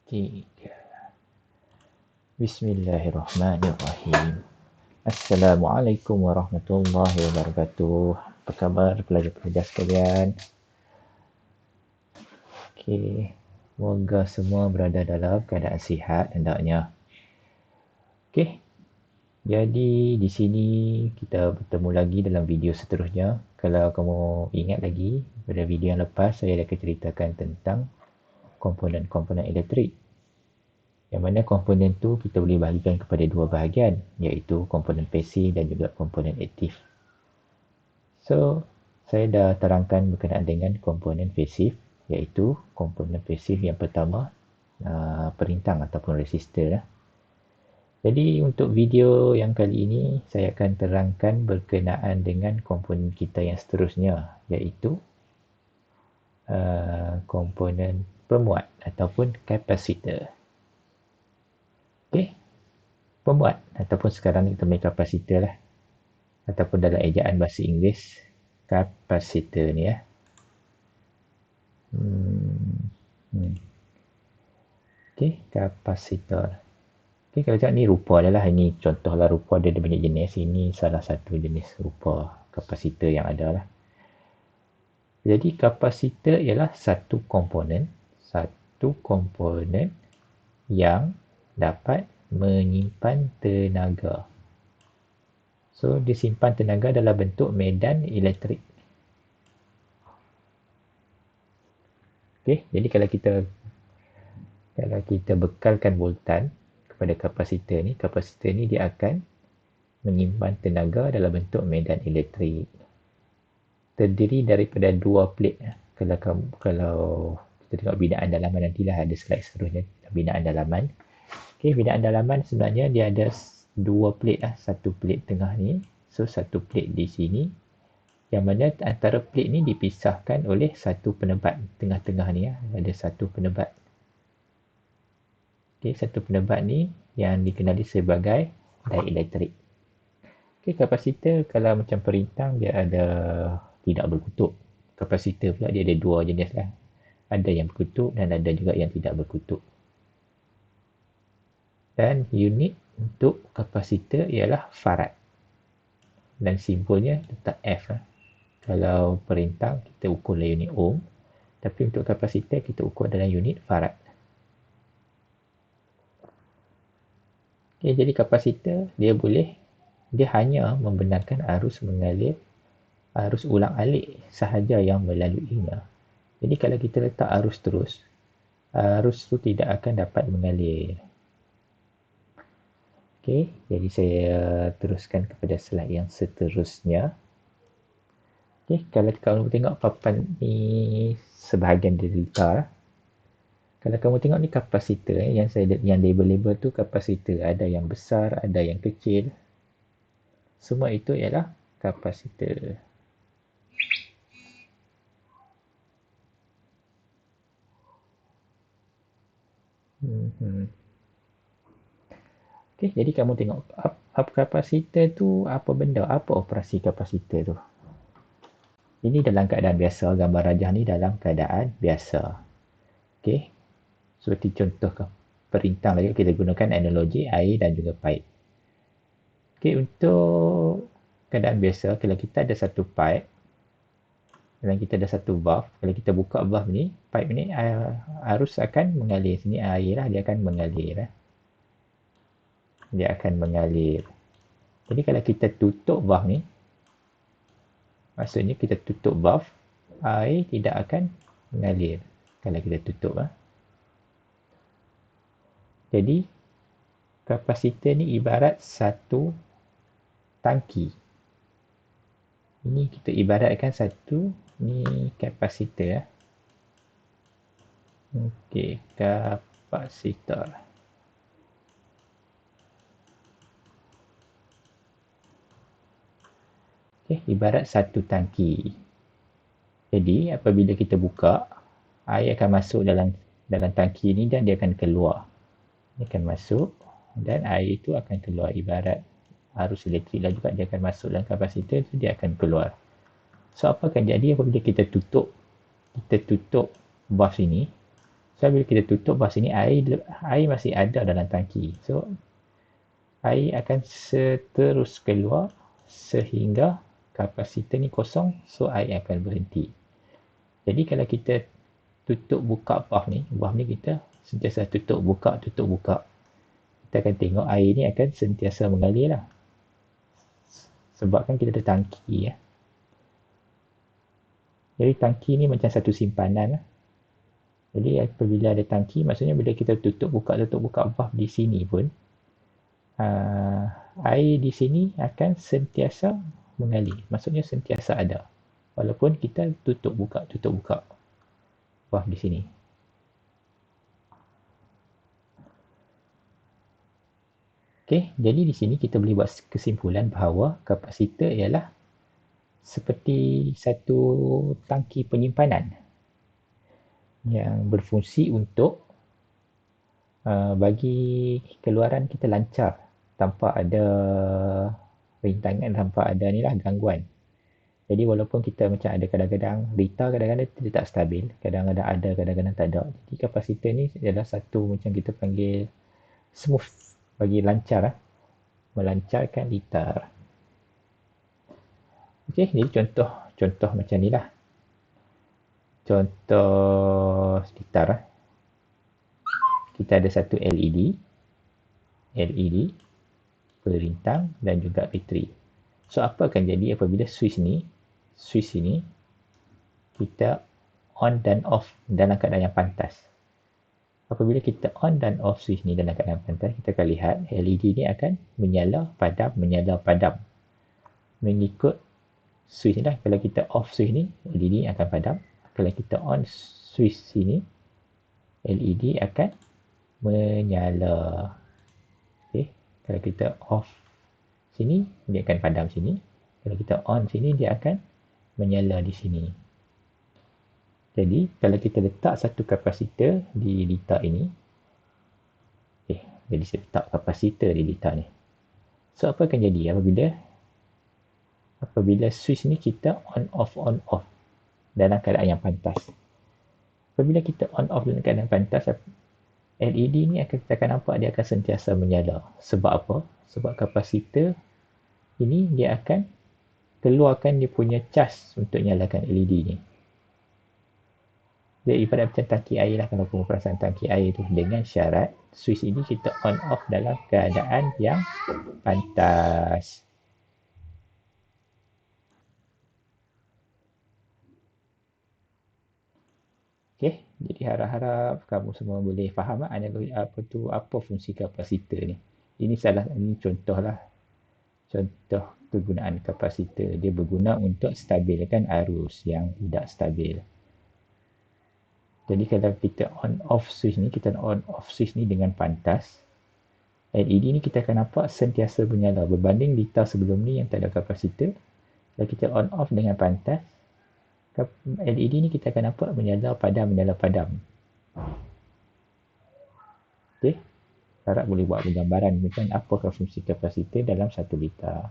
Tiga. Bismillahirrahmanirrahim. Assalamualaikum warahmatullahi wabarakatuh. Apa khabar pelajar-pelajar sekalian? Okey, semoga semua berada dalam keadaan sihat hendaknya. Okey, jadi di sini kita bertemu lagi dalam video seterusnya. Kalau kamu ingat lagi, pada video yang lepas saya dah ceritakan tentang komponen-komponen elektrik. Yang mana komponen tu kita boleh bahagikan kepada dua bahagian, iaitu komponen pasif dan juga komponen aktif. So, saya dah terangkan berkenaan dengan komponen pasif, iaitu komponen pasif yang pertama, perintang ataupun resistor. Jadi untuk video yang kali ini, saya akan terangkan berkenaan dengan komponen kita yang seterusnya, iaitu komponen pemuat ataupun kapasitor. Okey, pemuat ataupun sekarang kita panggil kapasitor lah, ataupun dalam ejaan bahasa Inggeris kapasitor ni ya. Okey, kapasitor. Okey, kalau cakap ni rupa adalah, ini contohlah rupa, dia ada banyak jenis. Ini salah satu jenis rupa kapasitor yang ada lah. Jadi kapasitor ialah satu komponen yang dapat menyimpan tenaga. So, disimpan tenaga dalam bentuk medan elektrik. Okey, jadi kalau kita bekalkan voltan kepada kapasitor ni dia akan menyimpan tenaga dalam bentuk medan elektrik. Terdiri daripada dua plate. Kalau kita tengok binaan dalaman nantilah, ada slide seterusnya binaan dalaman. Okey, binaan dalaman sebenarnya dia ada dua plate lah. Satu plate tengah ni, so satu plate di sini, yang mana antara plate ni dipisahkan oleh satu penebat. Tengah-tengah ni ada satu penebat. Okey, satu penebat ni yang dikenali sebagai dieelektrik. Okey, kapasitor kalau macam perintang dia ada tidak berkutub. Kapasitor pula dia ada dua jenis lah. Ada yang berkutub dan ada juga yang tidak berkutub. Dan unit untuk kapasitor ialah farad. Dan simbolnya tetap F. Kalau perintang kita ukur dalam unit ohm, tapi untuk kapasitor kita ukur dalam unit farad. Okay, jadi kapasitor dia hanya membenarkan arus mengalir, arus ulang-alik sahaja yang melaluinya. Jadi kalau kita letak arus terus, arus tu tidak akan dapat mengalir. Okey, jadi saya teruskan kepada slide yang seterusnya. Okey, kalau kamu tengok papan ni sebahagian dari letak. Kalau kamu tengok ni kapasitor, yang label-label tu kapasitor. Ada yang besar, ada yang kecil. Semua itu ialah kapasitor. Okey, jadi kamu tengok kapasitor tu apa benda, apa operasi kapasitor tu. Ini dalam keadaan biasa, gambar rajah ni dalam keadaan biasa. Okey, seperti contoh perintang lagi, kita gunakan analogi air dan juga paip. Okey, untuk keadaan biasa, kalau kita ada satu paip dan kita ada satu valve, kalau kita buka valve ni, paip ni arus akan mengalir. Sini air lah, dia akan mengalir. Dia akan mengalir. Jadi kalau kita tutup valve ni, maksudnya kita tutup valve, air tidak akan mengalir kalau kita tutup. Jadi kapasitor ni ibarat satu tangki. Ini kita ibaratkan satu ni kapasitor. Okey, kapasitor. Okey, ibarat satu tangki. Jadi apabila kita buka, air akan masuk dalam tangki ni dan dia akan keluar. Dia akan masuk dan air itu akan keluar. Ibarat arus elektrik lah juga, dia akan masuk dalam kapasitor tu, dia akan keluar. So apa akan jadi apabila kita tutup valve ini? So bila kita tutup bawah sini, air masih ada dalam tangki. So air akan terus keluar sehingga kapasitor ni kosong, so air akan berhenti. Jadi kalau kita tutup buka valve ni kita sentiasa tutup buka. Kita akan tengok air ni akan sentiasa mengalir lah. Sebab kan kita ada tangki ya. Jadi tangki ni macam satu simpanan lah. Jadi apabila ada tangki, maksudnya bila kita tutup buka valve di sini pun, air di sini akan sentiasa mengalir. Maksudnya sentiasa ada. Walaupun kita tutup buka valve di sini. Okey, jadi di sini kita boleh buat kesimpulan bahawa kapasitor ialah seperti satu tangki penyimpanan yang berfungsi untuk bagi keluaran kita lancar tanpa ada rintangan, tanpa ada gangguan. Jadi walaupun kita macam ada kadang-kadang lita, kadang-kadang dia tak stabil, kadang-kadang ada, kadang-kadang tak ada. Jadi kapasitor ni adalah satu macam kita panggil smooth, bagi lancar, melancarkan litar. Okey, jadi contoh macam ni lah. Contoh litar. Kita ada satu LED, perintang dan juga bateri. So apa akan jadi apabila switch ini kita on dan off dalam keadaan yang pantas. Apabila kita on dan off switch ni dalam keadaan pantas, kita akan lihat LED ni akan menyala padam. Mengikut switch ni lah. Kalau kita off switch ni, LED akan padam. Kalau kita on switch sini, LED akan menyala. Okay. Kalau kita off sini, dia akan padam sini. Kalau kita on sini, dia akan menyala di sini. Jadi, kalau kita letak satu kapasitor di litar ini, jadi saya letak kapasitor di litar ni. So, apa akan jadi apabila switch ni kita on off dalam keadaan yang pantas. Apabila kita on off dalam keadaan pantas, LED ni kita akan nampak dia akan sentiasa menyala. Sebab apa? Sebab kapasitor ini dia akan keluarkan dia punya cas untuk nyalakan LED ni. Dia ibarat macam tangki air lah, kalau kamu perasan tangki air tu, dengan syarat switch ini kita on off dalam keadaan yang pantas. Okay, jadi harap-harap kamu semua boleh faham apa fungsi kapasitor ni. Ini contoh lah. Contoh kegunaan kapasitor. Dia berguna untuk stabilkan arus yang tidak stabil. Jadi kalau kita on off switch ni dengan pantas, LED ni kita akan nampak sentiasa menyala berbanding litar sebelum ni yang tak ada kapasitor. Kalau kita on off dengan pantas, LED ni kita akan nampak menyala padam. Okey. Harap boleh buat gambaran tentang apakah fungsi kapasitor dalam satu litar.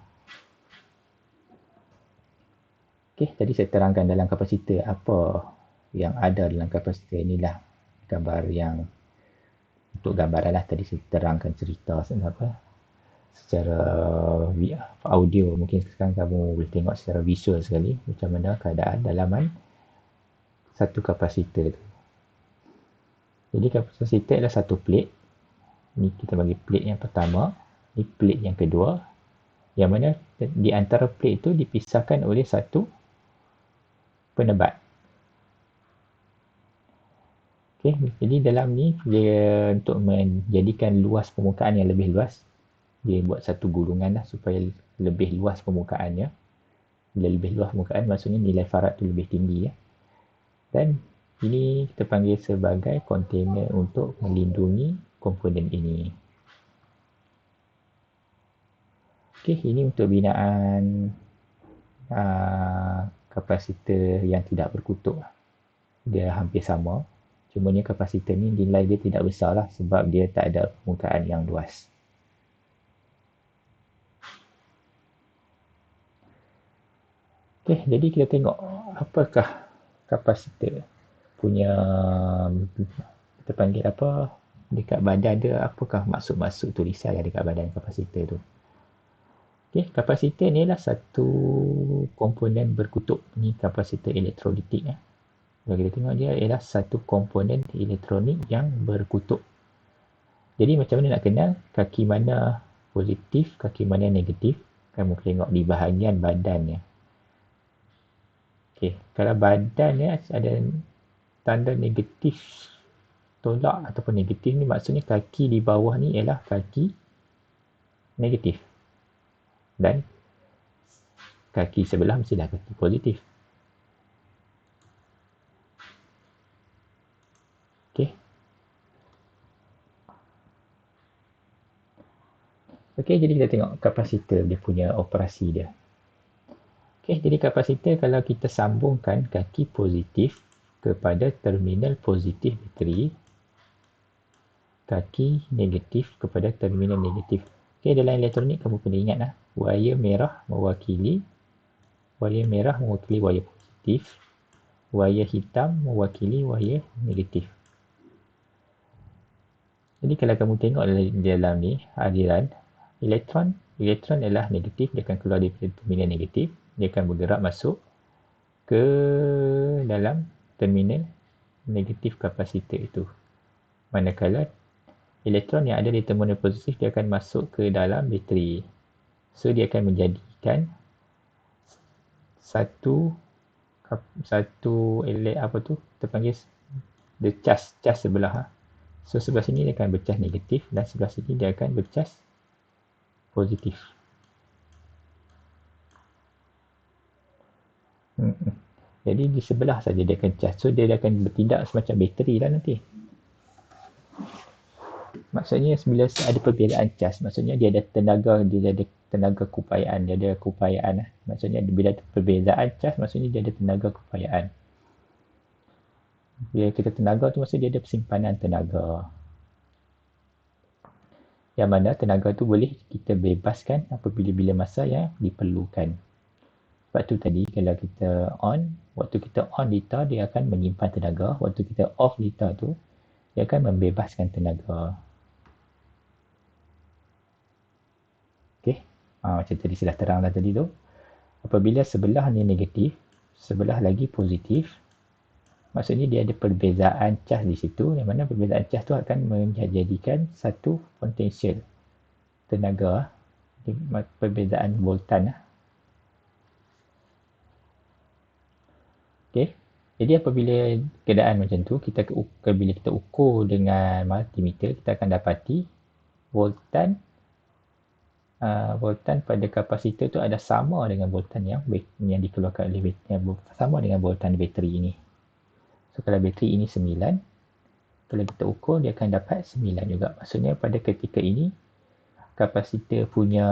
Okey, tadi saya terangkan dalam kapasitor apa yang ada dalam kapasitor. Inilah gambar yang untuk gambaran lah. Tadi saya terangkan cerita secara audio. Mungkin sekarang kamu boleh tengok secara visual sekali macam mana keadaan dalaman satu kapasitor tu. Jadi kapasitor adalah satu plate. Ni kita bagi plate yang pertama, ni plate yang kedua, yang mana di antara plate itu dipisahkan oleh satu penebat. Okay, jadi dalam ni dia untuk menjadikan luas permukaan yang lebih luas, dia buat satu gulungan lah supaya lebih luas permukaannya. Bila lebih luas permukaan, maksudnya nilai farad tu lebih tinggi ya. Dan ini kita panggil sebagai kontainer untuk melindungi komponen ini. Okey, ini untuk binaan kapasitor yang tidak berkutub. Dia hampir sama. Cuma ni kapasitor ni nilai dia tidak besar lah sebab dia tak ada permukaan yang luas. Okey, jadi kita tengok apakah kapasitor punya kita panggil apa, dekat badan dia, apakah maksud-maksud tulisan yang dekat badan kapasitor tu. Okay, kapasitor ni adalah satu komponen berkutub. Ni kapasitor elektrolitik. Kalau kita tengok dia ialah satu komponen elektronik yang berkutub. Jadi macam mana nak kenal kaki mana positif, kaki mana negatif? Kamu tengok di bahagian badannya. Okay, kalau badannya ada tanda negatif tolak ataupun negatif ni, maksudnya kaki di bawah ni ialah kaki negatif. Dan kaki sebelah mestilah kaki positif. Okay. Okay, jadi kita tengok kapasitor dia punya operasi dia. Okay, jadi kapasitor kalau kita sambungkan kaki positif kepada terminal positif bateri, kaki negatif kepada terminal negatif. Okay, dalam elektronik kamu kena ingat lah, wire merah mewakili wire positif, wire hitam mewakili wire negatif. Jadi kalau kamu tengok dalam ni aliran elektron adalah negatif, dia akan keluar dari terminal negatif, dia akan bergerak masuk ke dalam terminal negatif kapasitor itu. Manakala elektron yang ada di terminal positif dia akan masuk ke dalam bateri. So dia akan menjadikan satu terpanggil the charge sebelah. So sebelah sini dia akan bercas negatif dan sebelah sini dia akan bercas positif. Jadi di sebelah saja dia akan cas. So dia akan bertindak semacam bateri lah nanti. Maksudnya bila ada perbezaan cas, maksudnya dia ada tenaga keupayaan, dia ada keupayaan. Maksudnya bila ada perbezaan cas, maksudnya dia ada tenaga keupayaan. Bila kita tenaga tu maksudnya dia ada persimpanan tenaga. Yang mana tenaga tu boleh kita bebaskan apabila masa yang diperlukan. Sebab tu tadi kalau kita on, waktu kita on litar dia akan menyimpan tenaga, waktu kita off litar tu dia akan membebaskan tenaga. Okey. Macam tadi sudah terang dah tadi tu. Apabila sebelah ni negatif, sebelah lagi positif, maksudnya dia ada perbezaan cas di situ, yang mana perbezaan cas tu akan menjadikan satu potential tenaga, perbezaan voltan. Okey. Jadi apabila keadaan macam tu, bila kita ukur dengan multimeter, kita akan dapati voltan pada kapasitor tu ada sama dengan voltan yang dikeluarkan oleh sama dengan voltan bateri ini. So kalau bateri ini 9, kalau kita ukur dia akan dapat 9 juga. Maksudnya pada ketika ini kapasitor punya,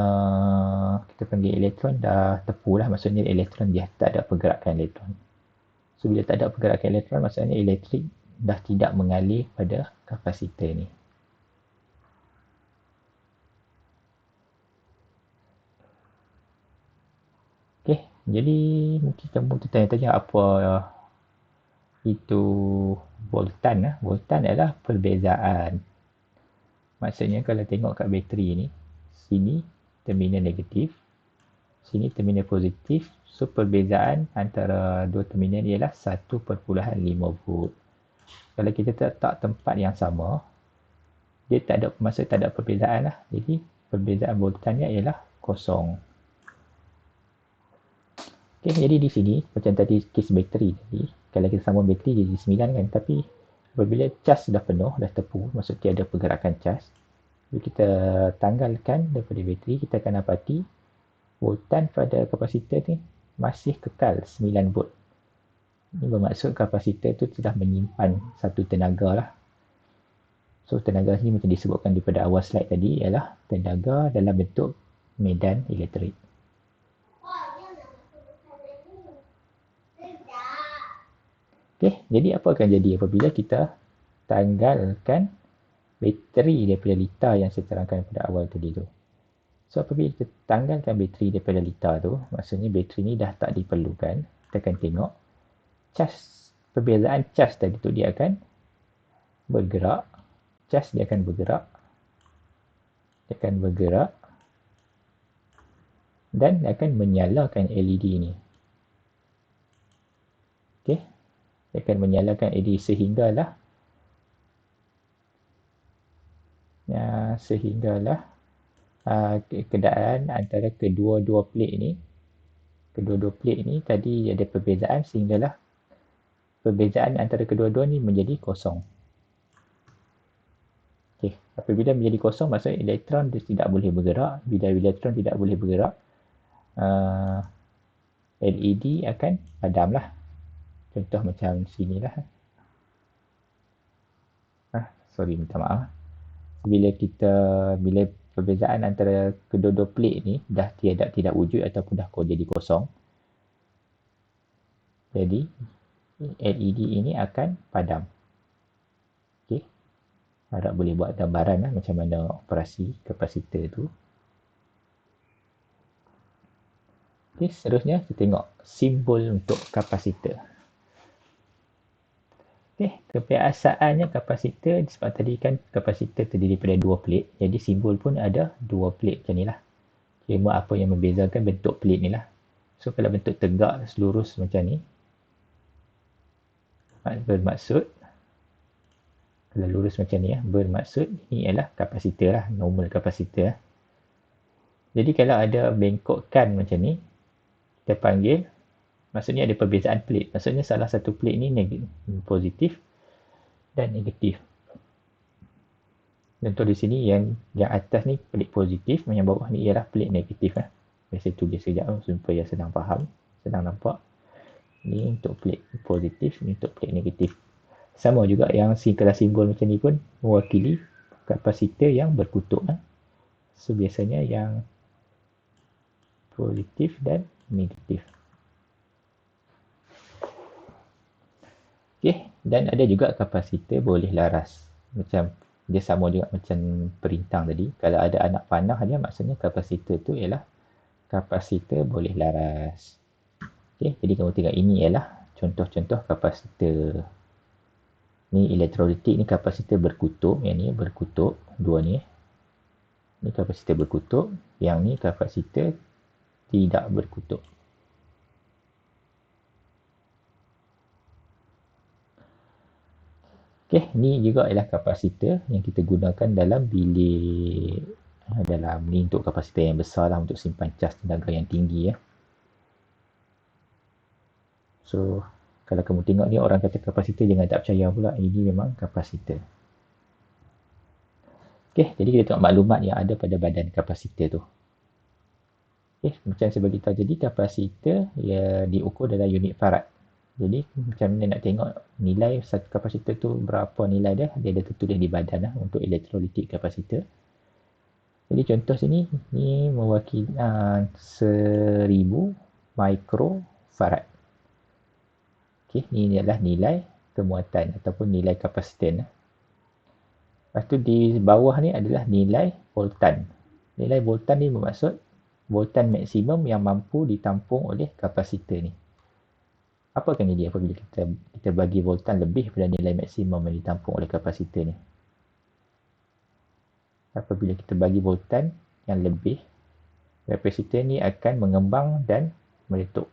kita panggil elektron dah tepu lah. Maksudnya elektron dia tak ada pergerakan elektron. So bila tak ada pergerakan elektron, maksudnya elektrik dah tidak mengalir pada kapasitor ni. Okay, jadi mungkin kamu tertanya-tanya apa itu voltan. Voltan adalah perbezaan. Maksudnya kalau tengok kat bateri ni, sini terminal negatif, sini terminal positif. So perbezaan antara dua terminal ialah 1.5 volt. Kalau kita letak tempat yang sama, dia tak ada perbezaan lah. Jadi perbezaan voltannya ialah kosong. Okay, jadi di sini macam tadi kes bateri tadi, kalau kita sambung bateri jadi 9 kan, tapi apabila cas sudah penuh, dah tepu, maksud dia ada pergerakan cas, bila kita tanggalkan daripada bateri, kita akan dapati voltan pada kapasitor ni masih kekal 9 volt. Ini bermaksud kapasitor tu telah menyimpan satu tenaga lah. So tenaga ni macam disebutkan daripada awal slide tadi ialah tenaga dalam bentuk medan elektrik. Okay, jadi apa akan jadi apabila kita tanggalkan bateri daripada litar yang saya terangkan pada awal tadi tu. So apabila kita tanggalkan bateri daripada litar tu, maksudnya bateri ni dah tak diperlukan. Kita akan tengok perbezaan cas tadi tu dia akan bergerak, cas dia akan bergerak, dan akan menyalakan LED ini. Okey, dia akan menyalakan LED sehinggalah keadaan antara kedua-dua plate ni tadi ada perbezaan sehinggalah perbezaan antara kedua-dua ni menjadi kosong. Okey, apabila menjadi kosong maksudnya elektron dia tidak boleh bergerak. Bila elektron tidak boleh bergerak, LED akan padamlah. Contoh macam sinilah. Minta maaf. Bila perbezaan antara kedua-dua plate ni dah tidak wujud ataupun dah jadi kosong, jadi LED ini akan padam. Okey. Harap boleh buat gambaran macam mana operasi kapasitor tu. Okey, seterusnya kita tengok simbol untuk kapasitor. Okey, kebiasaannya kapasitor, sebab tadi kan kapasitor terdiri daripada dua plate, jadi simbol pun ada dua plate macam ni lah. Cuma apa yang membezakan bentuk plate ni lah. So kalau bentuk tegak lurus macam ni, bermaksud kalau lurus macam ni bermaksud ni ialah kapasitor lah, normal kapasitor. Jadi kalau ada bengkokkan macam ni, kita panggil, maksudnya ada perbezaan plate. Maksudnya salah satu plate ni positif dan negatif. Contoh di sini yang atas ni plate positif, yang bawah ni ialah plate negatif lah. Saya tulis sekejap supaya senang faham, senang nampak. Ni untuk plate positif, ni untuk plate negatif. Sama juga yang kalau simbol macam ni pun mewakili kapasitor yang berkutub. So biasanya yang positif dan negatif. Okey, dan ada juga kapasitor boleh laras. Macam dia sama juga macam perintang tadi. Kalau ada anak panah dia, maksudnya kapasitor tu ialah kapasitor boleh laras. Okey, jadi kamu tengok ini ialah contoh-contoh kapasitor. Ni elektrolitik, ni kapasitor berkutub, yang ni berkutub, dua ni. Ni kapasitor berkutub, yang ni kapasitor tidak berkutub. Okey, ni juga ialah kapasitor yang kita gunakan dalam bilik, ni untuk kapasitor yang besar lah, untuk simpan cas tenaga yang tinggi . So kalau kamu tengok ni orang kata kapasitor, jangan tak percaya pula, ini memang kapasitor. Okey, jadi kita tengok maklumat yang ada pada badan kapasitor tu. Okey, macam saya beritahu tadi, kapasitor ia diukur dalam unit farad. Jadi macam mana nak tengok nilai satu kapasitor tu berapa nilai dia ada tertulis di badan untuk elektrolitik kapasitor. Jadi contoh sini, ni mewakili 1000 mikrofarad. Okey, ini adalah nilai kemuatan ataupun nilai kapasitor. Lepas tu di bawah ni adalah nilai voltan. Nilai voltan ni bermaksud voltan maksimum yang mampu ditampung oleh kapasitor ni. Apa akan jadi apabila kita bagi voltan lebih daripada nilai maksimum yang ditampung oleh kapasitor ni? Apabila kita bagi voltan yang lebih, kapasitor ni akan mengembang dan meletup.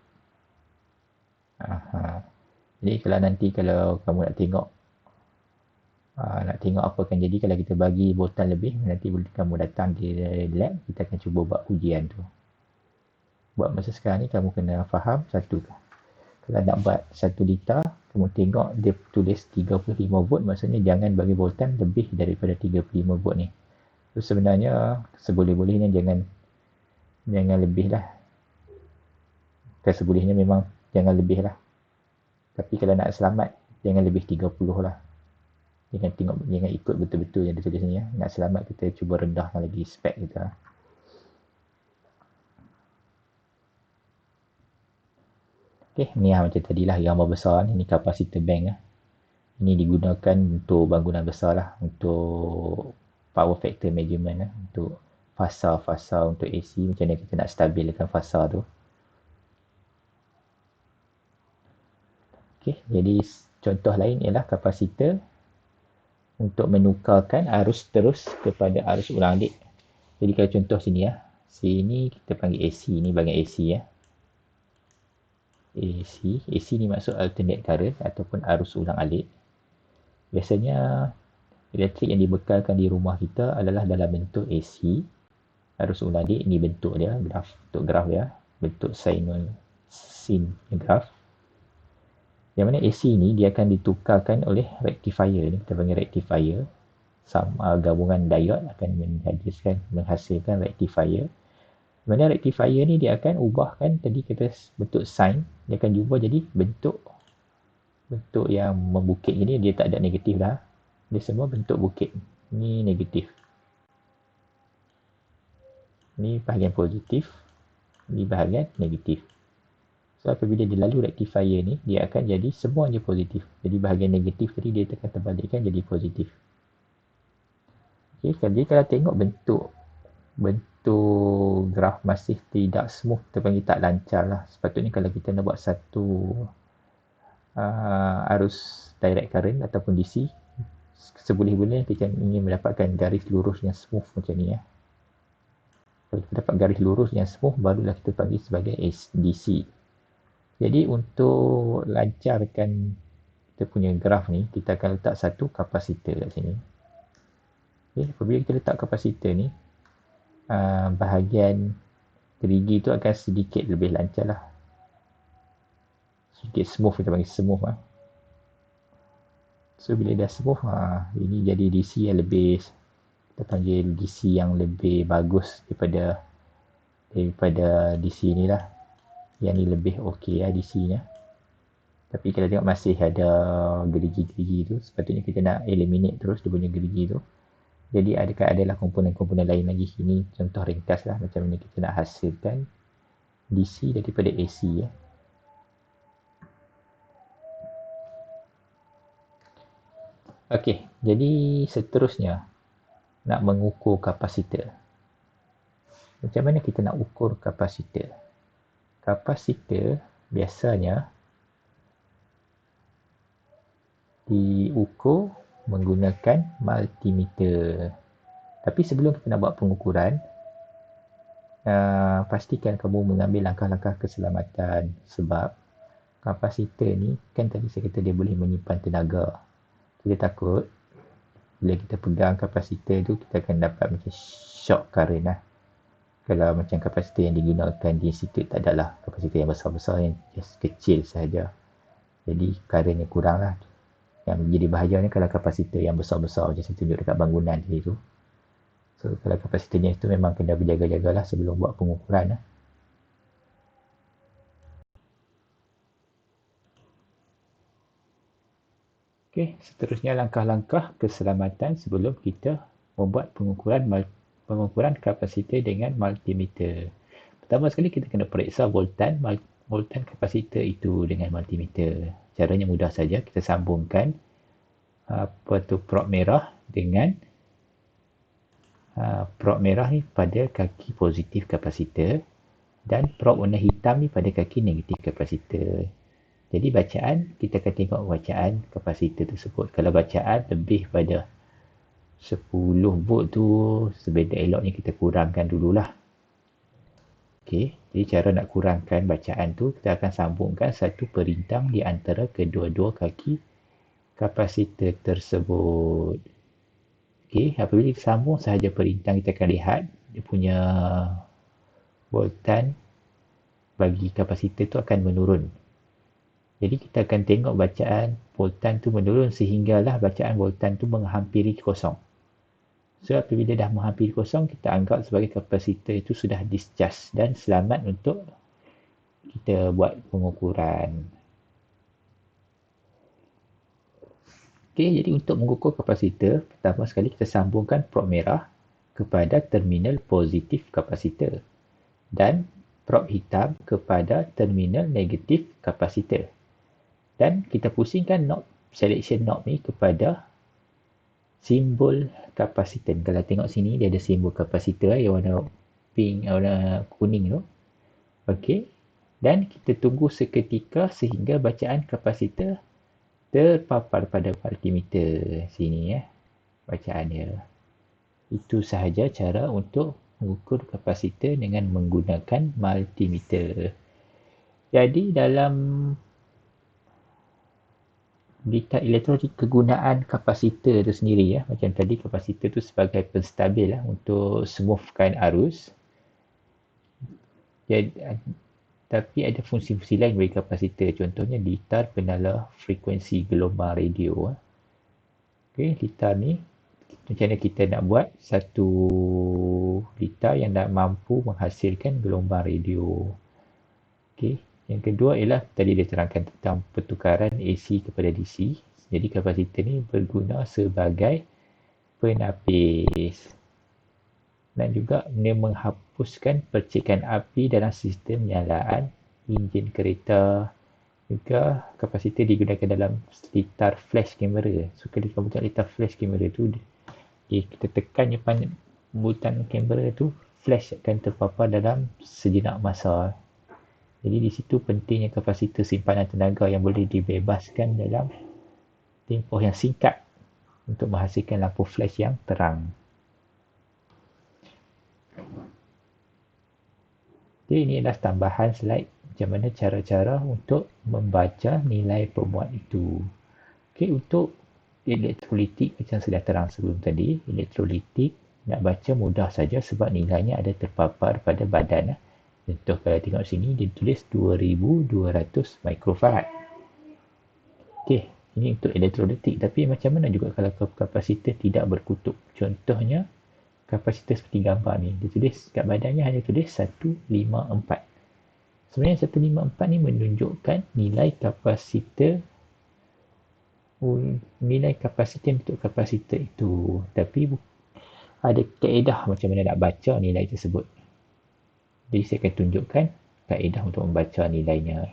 Jadi kalau kamu nak tengok apa akan jadi kalau kita bagi voltan lebih, nanti boleh kamu datang di lab, kita akan cuba buat ujian tu. Buat masa sekarang ni kamu kena faham satu. Kalau nak buat 1 liter, kamu tengok dia tulis 35 volt, maksudnya jangan bagi voltan lebih daripada 35 volt ni. So sebenarnya seboleh-bolehnya jangan lebih lah. Sebolehnya memang jangan lebih lah. Tapi kalau nak selamat, jangan lebih 30 lah. Jangan ikut betul-betul yang dia tulis ni . Nak selamat, kita cuba rendahkan lagi spek kita . Okey, ni macam tadilah gambar besar ni kapasitor bank . Ini digunakan untuk bangunan besar lah, untuk power factor measurement , untuk fasa untuk AC, macam mana kita nak stabilkan fasa tu. Okey, jadi contoh lain ialah kapasitor untuk menukarkan arus terus kepada arus ulang alik. Jadi kalau contoh sini ya, sini kita panggil AC, ni bahagian AC ya. AC ni maksud alternate current ataupun arus ulang alik. Biasanya elektrik yang dibekalkan di rumah kita adalah dalam bentuk AC. Arus ulang alik ni bentuk dia, graf dia, bentuk sin graf. Yang mana AC ni dia akan ditukarkan oleh rectifier ni, kita panggil rectifier. Gabungan diode akan menghasilkan rectifier. Mana rectifier ni dia akan ubahkan tadi kita bentuk sin, dia akan ubah jadi bentuk yang membukit gini, dia tak ada negatif dah. Dia semua bentuk bukit. Ni negatif. Ni bahagian positif, ni bahagian negatif. So apabila dia lalu rectifier ni, dia akan jadi semuanya positif. Jadi bahagian negatif tadi dia akan terbalikkan jadi positif. Okay, jadi kalau tengok bentuk graf masih tidak smooth, kita panggil tak lancar lah. Sepatutnya kalau kita nak buat satu arus direct current ataupun DC, seboleh-bolehnya kita ingin mendapatkan garis lurus yang smooth macam ni ya. Kalau kita dapat garis lurus yang smooth, barulah kita panggil sebagai DC. Jadi untuk lancarkan kita punya graf ni, kita akan letak satu kapasitor kat sini. Okay, apabila kita letak kapasitor ni, bahagian gerigi tu akan sedikit lebih lancar lah. Sedikit smooth, kita panggil smooth lah. So bila dah smooth, ini jadi DC yang lebih, kita panggil DC yang lebih bagus daripada DC ni lah. Yang ni lebih okey lah DC nya. Tapi kalau tengok masih ada gerigi-gerigi tu, sepatutnya kita nak eliminate terus dia punya gerigi tu. Jadi adalah komponen-komponen lain lagi. Ini contoh ringkas lah macam mana kita nak hasilkan DC daripada AC ya. Okey, jadi seterusnya nak mengukur kapasitor. Macam mana kita nak ukur kapasitor? Kapasitor biasanya diukur menggunakan multimeter. Tapi sebelum kita nak buat pengukuran, pastikan kamu mengambil langkah-langkah keselamatan. Sebab kapasitor ni kan tadi saya kata dia boleh menyimpan tenaga. Kita takut bila kita pegang kapasitor tu, kita akan dapat macam shock current lah. Kalau macam kapasitor yang digunakan di institut, tak adalah kapasitor yang besar-besar, yang just kecil sahaja. Jadi currentnya kurang lah. Yang menjadi bahayanya kalau kapasitor yang besar-besar, macam saya tunjuk dekat bangunan tadi tu. So kalau kapasitornya itu memang kena berjaga-jagalah sebelum buat pengukuran lah. Okey, seterusnya langkah-langkah keselamatan sebelum kita membuat pengukuran kapasitor dengan multimeter. Pertama sekali kita kena periksa voltan kapasitor itu dengan multimeter. Caranya mudah saja, kita sambungkan prob merah dengan prob merah ni pada kaki positif kapasitor dan prob warna hitam ni pada kaki negatif kapasitor. Jadi bacaan, kita akan tengok bacaan kapasitor tersebut. Kalau bacaan lebih pada 10 volt tu, sebaiknya eloknya kita kurangkan dululah. Okey, jadi cara nak kurangkan bacaan tu, kita akan sambungkan satu perintang di antara kedua-dua kaki kapasitor tersebut. Okey, apabila kita sambung sahaja perintang, kita akan lihat dia punya voltan bagi kapasitor tu akan menurun. Jadi kita akan tengok bacaan voltan tu menurun sehinggalah bacaan voltan tu menghampiri kosong. So apabila dah menghampiri kosong, kita anggap sebagai kapasitor itu sudah discharge dan selamat untuk kita buat pengukuran. Okey, jadi untuk mengukur kapasitor, pertama sekali kita sambungkan prob merah kepada terminal positif kapasitor dan prob hitam kepada terminal negatif kapasitor. Dan kita pusingkan knob, selection knob ni kepada simbol kapasitor. Kalau tengok sini, dia ada simbol kapasitor yang warna pink, warna kuning tu. Okey. Dan kita tunggu seketika sehingga bacaan kapasitor terpapar pada multimeter sini ya. bacaan dia. Itu sahaja cara untuk mengukur kapasitor dengan menggunakan multimeter. Jadi dalam bidang elektronik, kegunaan kapasitor itu sendiri ya, macam tadi kapasitor itu sebagai penstabil untuk smoothkan arus. Jadi, tapi ada fungsi-fungsi lain bagi kapasitor, contohnya litar penala frekuensi gelombang radio. Okey, litar ni macam mana kita nak buat satu litar yang nak mampu menghasilkan gelombang radio. Okey, yang kedua ialah tadi dia terangkan tentang pertukaran AC kepada DC. Jadi kapasitor ni berguna sebagai penapis dan juga dia menghapuskan percikan api dalam sistem nyalaan enjin kereta. Juga kapasitor digunakan dalam litar flash kamera. So kalau kamu tengok litar flash kamera tu, kita tekan butang kamera tu, flash akan terpapar dalam sejenak masa. Jadi di situ pentingnya kapasitor simpanan tenaga yang boleh dibebaskan dalam tempoh yang singkat untuk menghasilkan lampu flash yang terang. Jadi ini adalah tambahan slide macam mana cara-cara untuk membaca nilai pemuat itu. Okey, untuk elektrolitik macam sudah terang sebelum tadi, elektrolitik nak baca mudah saja sebab nilainya ada terpapar pada badan. Contoh kalau tengok sini dia tulis 2200 mikrofarad. Okey, ini untuk elektrolitik, tapi macam mana juga kalau kapasitor tidak berkutub? Contohnya kapasitor seperti gambar ni, dia tulis kat badannya hanya tulis 154. Sebenarnya 154 ni menunjukkan nilai kapasitor untuk kapasitor itu, tapi ada kaedah macam mana nak baca nilai tersebut. Jadi saya akan tunjukkan kaedah untuk membaca nilainya.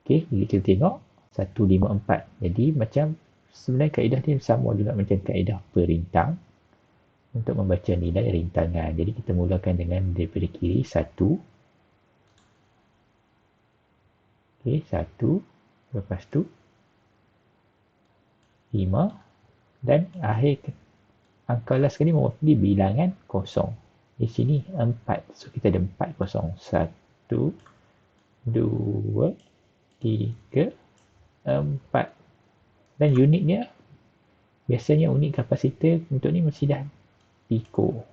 Okey, jadi kita tengok 154. Jadi macam sebenarnya kaedah dia sama juga macam kaedah perintang untuk membaca nilai rintangan. Jadi kita mulakan dengan daripada kiri 1. Okey, 1. Lepas tu 5 dan akhir angka last sekali mewakili bilangan kosong. Di sini 4. So kita ada 4 kosong. 1, 2, 3, 4. Dan unitnya, biasanya unit kapasitor untuk ni mesti dah pico.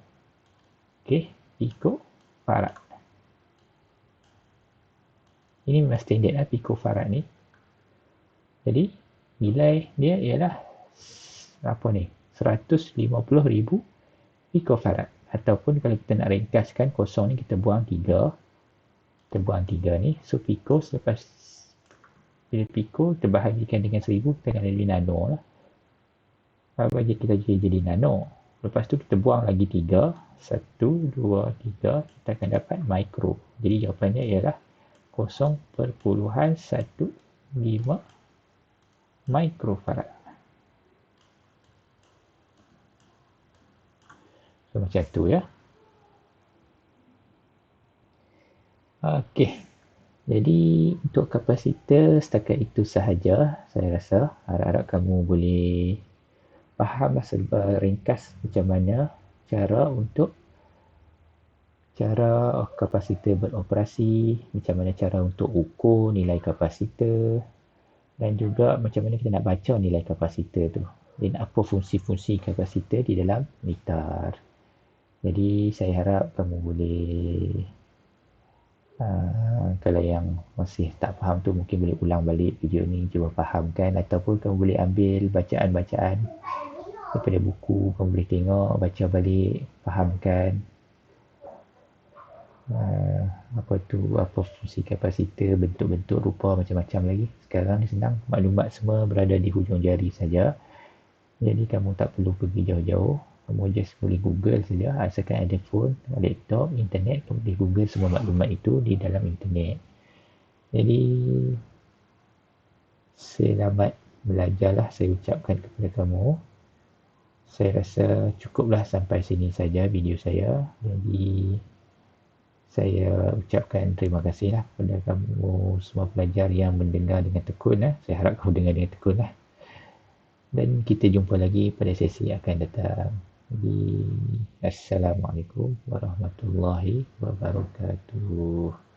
Okey, pico farad. Ini memang standard lah picofarad ni. Jadi nilai dia ialah 150,000 picofarad. Ataupun kalau kita nak ringkaskan kosong ni, kita buang 3. Kita buang 3 ni. So pico selepas bila pico terbahagikan dengan 1000, kita akan jadi nano lah. Apa je kita jadi nano. Lepas tu kita buang lagi 3. 1, 2, 3. Kita akan dapat mikro. Jadi jawapannya ialah 0.15 mikrofarad. So macam tu ya. Okey. Jadi untuk kapasitor setakat itu sahaja. Saya rasa harap-harap kamu boleh fahamlah serba ringkas macam mana cara kapasitor beroperasi, macam mana cara untuk ukur nilai kapasitor dan juga macam mana kita nak baca nilai kapasitor tu dan apa fungsi-fungsi kapasitor di dalam litar. Jadi saya harap kamu boleh kalau yang masih tak faham tu mungkin boleh ulang balik video ni, cuba fahamkan, ataupun kamu boleh ambil bacaan-bacaan daripada buku, kamu boleh tengok, baca balik, fahamkan apa fungsi kapasitor, bentuk-bentuk, rupa, macam-macam lagi. Sekarang ni senang, maklumat semua berada di hujung jari saja. Jadi kamu tak perlu pergi jauh-jauh, kamu just boleh Google saja. Asalkan ada phone, laptop, internet, kamu boleh Google semua maklumat itu di dalam internet. Jadi selamat belajarlah saya ucapkan kepada kamu. Saya rasa cukuplah sampai sini saja video saya. Jadi saya ucapkan terima kasihlah kepada kamu semua pelajar yang mendengar dengan tekun. Saya harap kamu dengar dengan tekun lah. Dan kita jumpa lagi pada sesi yang akan datang. Jadi, Assalamualaikum warahmatullahi wabarakatuh.